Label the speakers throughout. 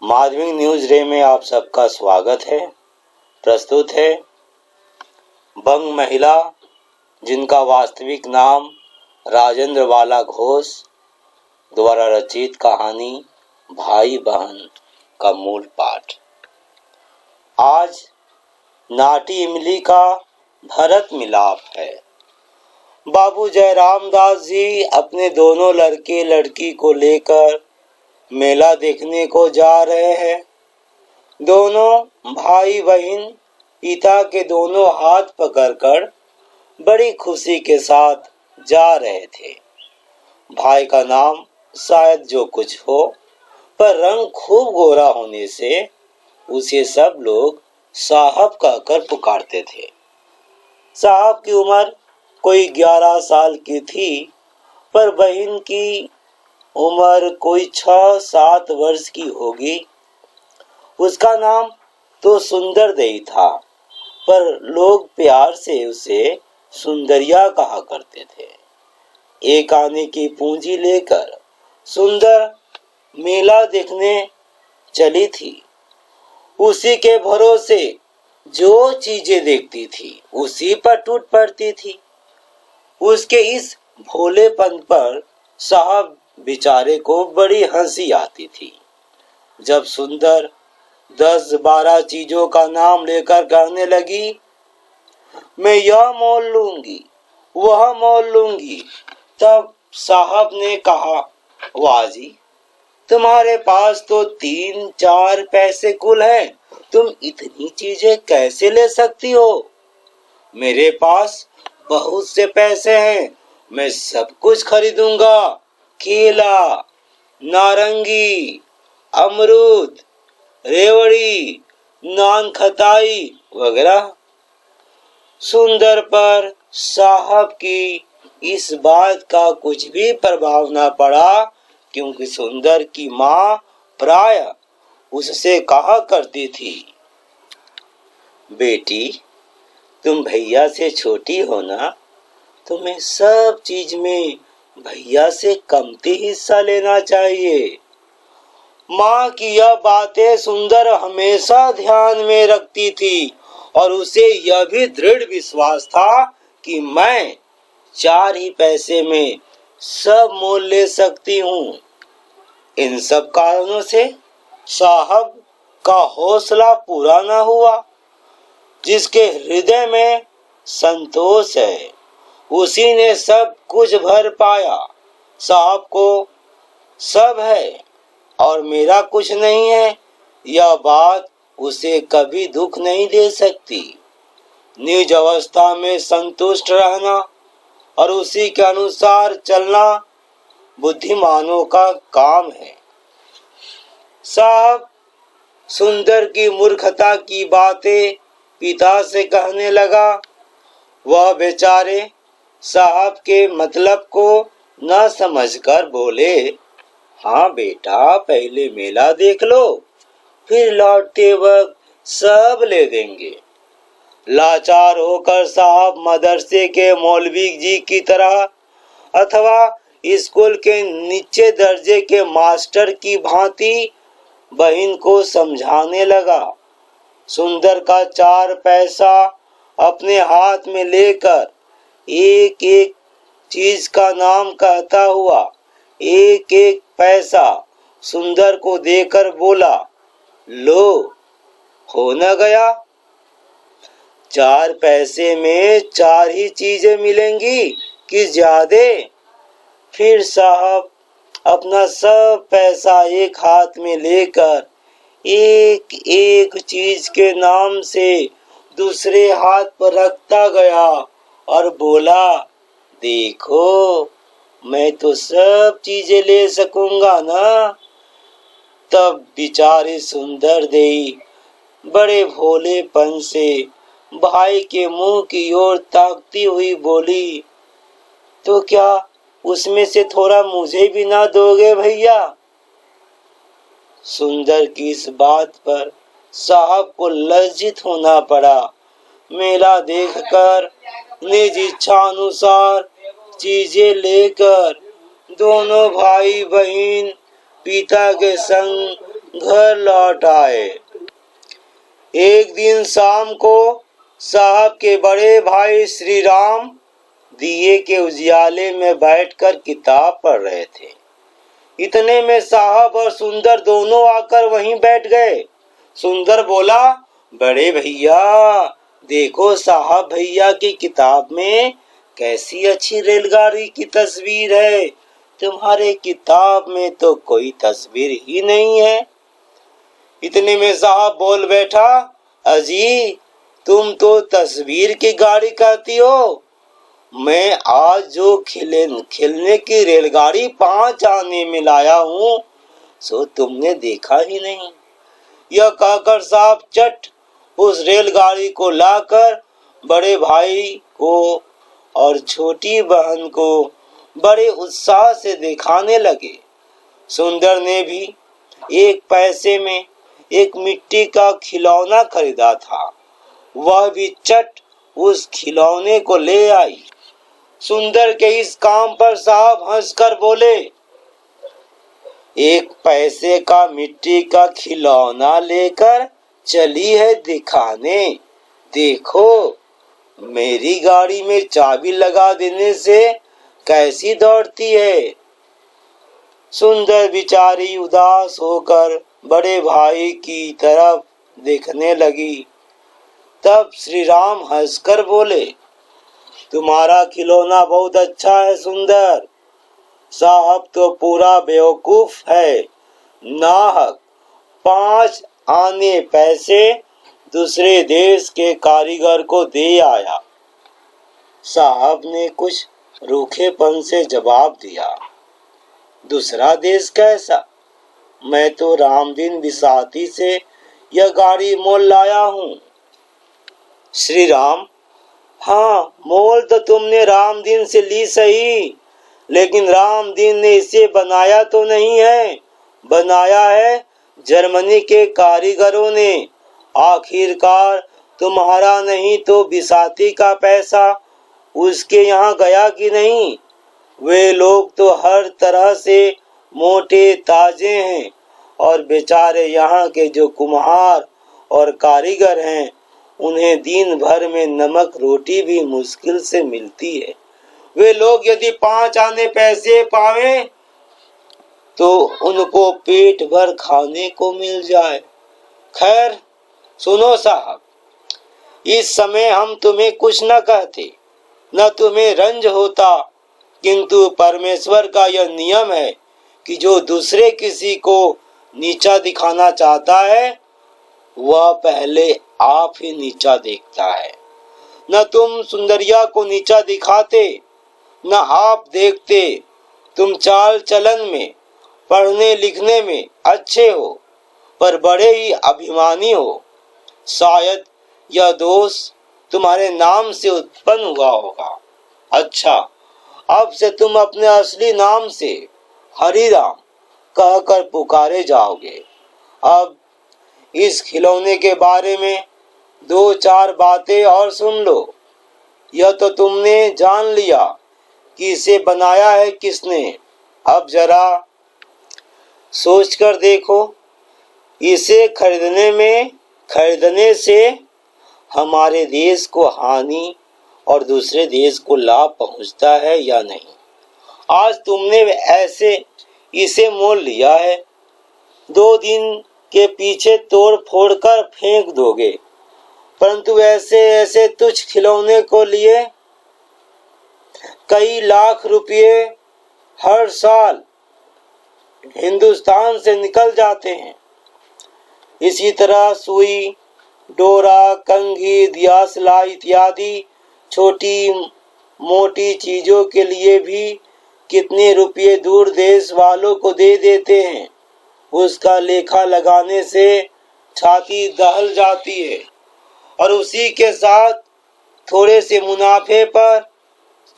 Speaker 1: Madhavi news रे में आप सबका स्वागत है। प्रस्तुत है बंग महिला जिनका वास्तविक नाम राजेंद्र बाला घोष द्वारा रचित कहानी भाई बहन का मूल पाठ। आज नाटी इमली का भरत मिलाप है। बाबू जयराम दास जी अपने दोनों लड़के लड़की को लेकर मेला देखने को जा रहे हैं। दोनों भाई बहन पिता के दोनों हाथ पकड़कर बड़ी खुशी के साथ जा रहे थे। भाई का नाम शायद जो कुछ हो, पर रंग खूब गोरा होने से उसे सब लोग साहब कहकर पुकारते थे। साहब की उम्र कोई 11 साल की थी, पर बहन की उम्र कोई 6-7 वर्ष की होगी। उसका नाम तो सुंदर देई था, पर लोग प्यार से उसे सुंदरिया कहा करते थे। एक आने की पूंजी लेकर सुंदर मेला देखने चली थी। उसी के भरोसे जो चीजें देखती थी उसी पर टूट पड़ती थी। उसके इस भोलेपन पर साहब बेचारे को बड़ी हंसी आती थी। जब सुंदर 10-12 चीजों का नाम लेकर कहने लगी, मैं यह मोल लूंगी, वह मोल लूंगी, तब साहब ने कहा, वाह जी, तुम्हारे पास तो 3-4 पैसे कुल हैं, तुम इतनी चीजें कैसे ले सकती हो? मेरे पास बहुत से पैसे हैं, मैं सब कुछ खरीदूंगा। केला, नारंगी, अमरूद, रेवड़ी, नान खटाई वगैरह। सुंदर पर साहब की इस बात का कुछ भी प्रभाव न पड़ा, क्योंकि सुंदर की माँ प्राय उससे कहा करती थी, बेटी तुम भैया से छोटी हो ना, तुम्हें सब चीज में भैया से कमती हिस्सा लेना चाहिए। माँ की यह बातें सुंदर हमेशा ध्यान में रखती थी और उसे यह भी दृढ़ विश्वास था कि मैं 4 ही पैसे में सब मोल ले सकती हूँ। इन सब कारणों से साहब का हौसला पूरा न हुआ। जिसके हृदय में संतोष है उसी ने सब कुछ भर पाया। साहब को सब है और मेरा कुछ नहीं है, यह बात उसे कभी दुख नहीं दे सकती। निज अवस्था में संतुष्ट रहना और उसी के अनुसार चलना बुद्धिमानों का काम है। साहब सुंदर की मूर्खता की बातें पिता से कहने लगा। वह बेचारे साहब के मतलब को न समझकर बोले, हाँ बेटा, पहले मेला देख लो, फिर लौटते वक्त सब ले देंगे। लाचार होकर साहब मदरसे के मौलवी जी की तरह अथवा स्कूल के नीचे दर्जे के मास्टर की भांति बहन को समझाने लगा। सुंदर का 4 पैसा अपने हाथ में लेकर एक एक चीज का नाम कहता हुआ एक एक पैसा सुंदर को देकर बोला, लो, हो न गया। 4 पैसे में 4 ही चीजें मिलेंगी कि ज्यादा? फिर साहब अपना सब पैसा एक हाथ में लेकर एक एक चीज के नाम से दूसरे हाथ पर रखता गया और बोला, देखो, मैं तो सब चीजें ले सकूंगा ना। तब बेचारी सुंदर देई बड़े भोलेपन से भाई के मुंह की ओर ताकती हुई बोली, तो क्या उसमें से थोड़ा मुझे भी ना दोगे भैया? सुंदर की इस बात पर साहब को लज्जित होना पड़ा। मेला देखकर निज इच्छा अनुसार चीजें लेकर दोनों भाई बहन पिता के संग घर लौट आए। एक दिन शाम को साहब के बड़े भाई श्री राम दिए के उजियाले में बैठकर किताब पढ़ रहे थे। इतने में साहब और सुंदर दोनों आकर वहीं बैठ गए। सुंदर बोला, बड़े भैया देखो, साहब भैया की किताब में कैसी अच्छी रेलगाड़ी की तस्वीर है। तुम्हारे किताब में तो कोई तस्वीर ही नहीं है। इतने में साहब बोल बैठा, अजी तुम तो तस्वीर की गाड़ी कहती हो। मैं आज जो खिलने की रेलगाड़ी 5 आने में लाया हूँ सो तुमने देखा ही नहीं। यह कहकर साहब चट उस रेलगाड़ी को लाकर बड़े भाई को और छोटी बहन को बड़े उत्साह से दिखाने लगे। सुंदर ने भी 1 पैसे में एक मिट्टी का खिलौना खरीदा था। वह भी चट उस खिलौने को ले आई। सुंदर के इस काम पर साहब हंसकर बोले, 1 पैसे का मिट्टी का खिलौना लेकर चली है दिखाने। देखो मेरी गाड़ी में चाबी लगा देने से कैसी दौड़ती है। सुंदर बिचारी उदास होकर बड़े भाई की तरफ देखने लगी। तब श्री राम हंसकर बोले, तुम्हारा खिलौना बहुत अच्छा है सुंदर। साहब तो पूरा बेवकूफ है। नाहक 5 आने पैसे दूसरे देश के कारीगर को दे आया। साहब ने कुछ रूखेपन से जवाब दिया, दूसरा देश कैसा? मैं तो रामदीन बिसाती से यह गाड़ी मोल लाया हूँ। श्री राम, हाँ मोल तो तुमने रामदीन से ली सही, लेकिन रामदीन ने इसे बनाया तो नहीं है, बनाया है जर्मनी के कारीगरों ने। आखिरकार तुम्हारा नहीं तो बिसाती का पैसा उसके यहाँ गया कि नहीं? वे लोग तो हर तरह से मोटे ताजे हैं और बेचारे यहाँ के जो कुम्हार और कारीगर हैं उन्हें दिन भर में नमक रोटी भी मुश्किल से मिलती है। वे लोग यदि 5 आने पैसे पावे तो उनको पेट भर खाने को मिल जाए। खैर सुनो साहब, इस समय हम तुम्हें कुछ न कहते, न तुम्हें रंज होता, किंतु परमेश्वर का यह नियम है कि जो दूसरे किसी को नीचा दिखाना चाहता है वह पहले आप ही नीचा देखता है। न तुम सुंदरिया को नीचा दिखाते, न आप देखते। तुम चाल चलन में, पढ़ने लिखने में अच्छे हो, पर बड़े ही अभिमानी हो। शायद यह दोष तुम्हारे नाम से उत्पन्न हुआ होगा। अच्छा, अब से तुम अपने असली नाम से हरि राम कहकर पुकारे जाओगे। अब इस खिलौने के बारे में 2-4 बातें और सुन लो। यह तो तुमने जान लिया कि इसे बनाया है किसने। अब जरा सोचकर देखो, इसे खरीदने से हमारे देश को हानि और दूसरे देश को लाभ पहुंचता है या नहीं? आज तुमने ऐसे इसे मोल लिया है, 2 दिन के पीछे तोड़ फोड़ कर फेंक दोगे, परंतु ऐसे तुच्छ खिलौने को लिए कई लाख रुपये हर साल हिंदुस्तान से निकल जाते हैं। इसी तरह सुई, डोरा, कंघी, दियासला इत्यादि छोटी मोटी चीजों के लिए भी कितने रुपये दूर देश वालों को दे देते हैं। उसका लेखा लगाने से छाती दहल जाती है और उसी के साथ थोड़े से मुनाफे पर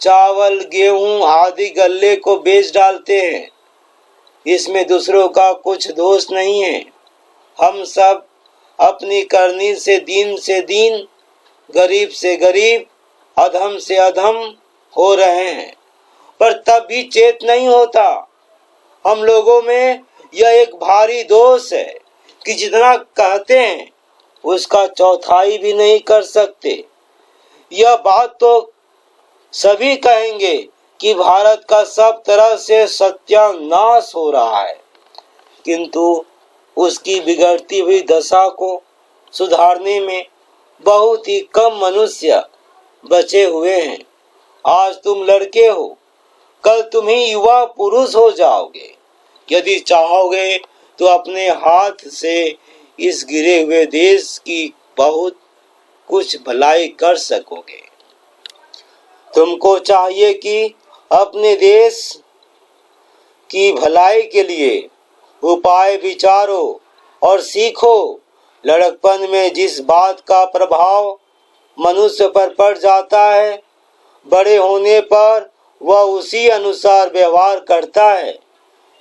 Speaker 1: चावल, गेहूं आदि गल्ले को बेच डालते हैं। इसमें दूसरों का कुछ दोष नहीं है। हम सब अपनी करनी से दिन गरीब से गरीब, अधम से अधम हो रहे हैं, पर तब भी चेत नहीं होता। हम लोगों में यह एक भारी दोष है कि जितना कहते हैं उसका चौथाई भी नहीं कर सकते। यह बात तो सभी कहेंगे कि भारत का सब तरह से सत्यानाश हो रहा है, किंतु उसकी बिगड़ती हुई दशा को सुधारने में बहुत ही कम मनुष्य बचे हुए हैं। आज तुम लड़के हो, कल तुम ही युवा पुरुष हो जाओगे। यदि चाहोगे तो अपने हाथ से इस गिरे हुए देश की बहुत कुछ भलाई कर सकोगे। तुमको चाहिए कि अपने देश की भलाई के लिए उपाय विचारो और सीखो। लड़कपन में जिस बात का प्रभाव मनुष्य पर पड़ जाता है, बड़े होने पर वह उसी अनुसार व्यवहार करता है।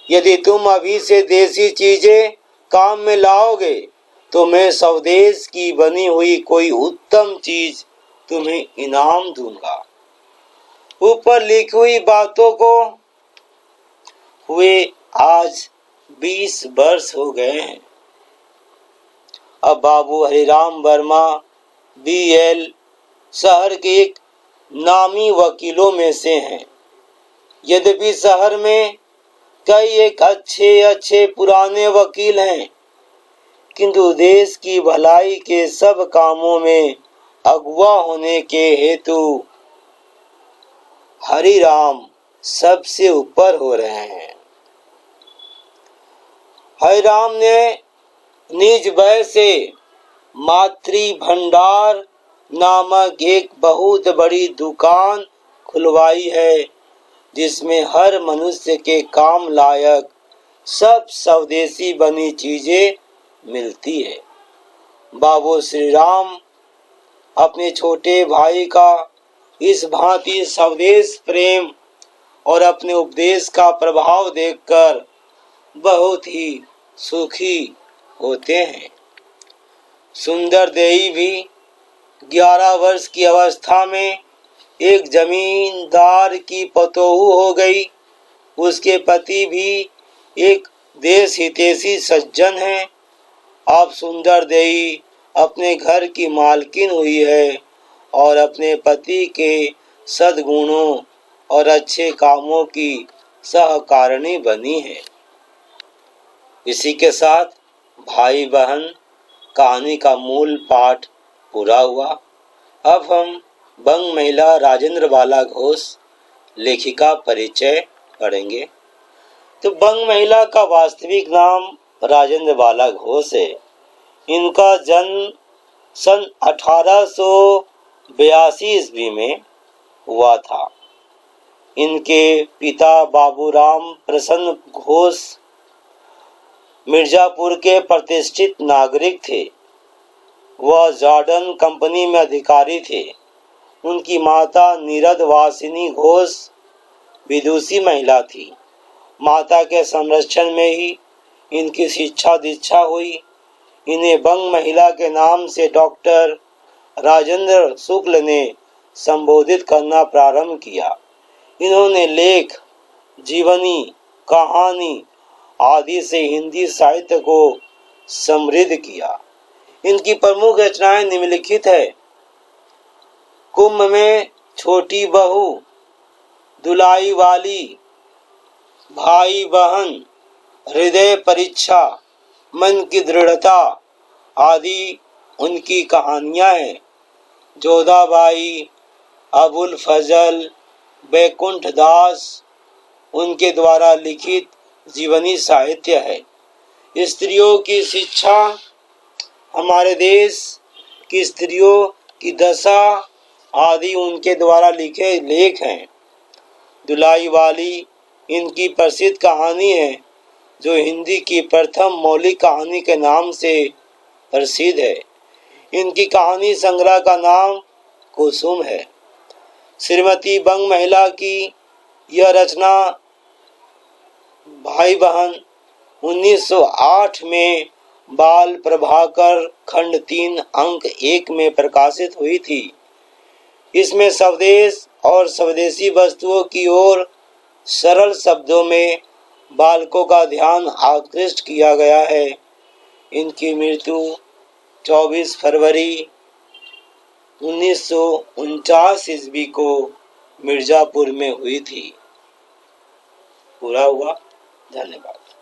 Speaker 1: यदि तुम अभी से देसी चीजें काम में लाओगे तो मैं स्वदेश की बनी हुई कोई उत्तम चीज तुम्हें इनाम दूंगा। ऊपर लिखी हुई बातों को हुए आज 20 वर्ष हो गए हैं। अब बाबू हरिराम वर्मा BL शहर के एक नामी वकीलों में से हैं। यद्यपि शहर में कई एक अच्छे पुराने वकील हैं, किंतु देश की भलाई के सब कामों में अगुवा होने के हेतु हरिराम सबसे ऊपर हो रहे हैं। हरिराम ने निज व्यय से मातृ भंडार नामक एक बहुत बड़ी दुकान खुलवाई है, जिसमें हर मनुष्य के काम लायक सब स्वदेशी बनी चीजें मिलती है। बाबू श्री राम अपने छोटे भाई का इस भांति स्वदेश प्रेम और अपने उपदेश का प्रभाव देखकर बहुत ही सुखी होते हैं। सुंदर देई भी 11 वर्ष की अवस्था में एक जमींदार की पतोहू हो गई। उसके पति भी एक देश हितैषी सज्जन हैं। अब सुंदर देई अपने घर की मालकिन हुई है और अपने पति के सद्गुणों और अच्छे कामों की सहकारिणी बनी है। इसी के साथ भाई बहन कहानी का मूल पाठ पूरा हुआ। अब हम बंग महिला राजेंद्र बाला घोष लेखिका परिचय पढ़ेंगे। तो बंग महिला का वास्तविक नाम राजेंद्र बाला घोष है। इनका जन्म सन 1882 ईस्वी में हुआ था। इनके पिता बाबूराम प्रसन्न घोष मिर्जापुर के प्रतिष्ठित नागरिक थे। वह जॉर्डन कंपनी में अधिकारी थे। उनकी माता नीरद वासिनी घोष विदुषी महिला थी। माता के संरक्षण में ही इनकी शिक्षा दीक्षा हुई। इन्हें बंग महिला के नाम से डॉक्टर राजेंद्र शुक्ल ने संबोधित करना प्रारंभ किया। इन्होंने लेख, जीवनी, कहानी आदि से हिंदी साहित्य को समृद्ध किया। इनकी प्रमुख रचनाएं निम्नलिखित है। कुंभ में छोटी बहू, दुलाई वाली, भाई बहन, हृदय परीक्षा, मन की दृढ़ता आदि उनकी कहानियां हैं। जोधाबाई, अबुल फजल, बैकुंठ दास उनके द्वारा लिखित जीवनी साहित्य है। स्त्रियों की शिक्षा, हमारे देश की स्त्रियों की दशा आदि उनके द्वारा लिखे लेख हैं। दुलाई वाली इनकी प्रसिद्ध कहानी है, जो हिंदी की प्रथम मौलिक कहानी के नाम से प्रसिद्ध है। इनकी कहानी संग्रह का नाम कुसुम है। श्रीमती बंग महिला की यह रचना भाई बहन 1908 में बाल प्रभाकर खंड 3 अंक 1 में प्रकाशित हुई थी। इसमें स्वदेश और स्वदेशी वस्तुओं की ओर सरल शब्दों में बालकों का ध्यान आकृष्ट किया गया है। इनकी मृत्यु 24 फरवरी 1949 ईस्वी को मिर्जापुर में हुई थी। पूरा हुआ। धन्यवाद।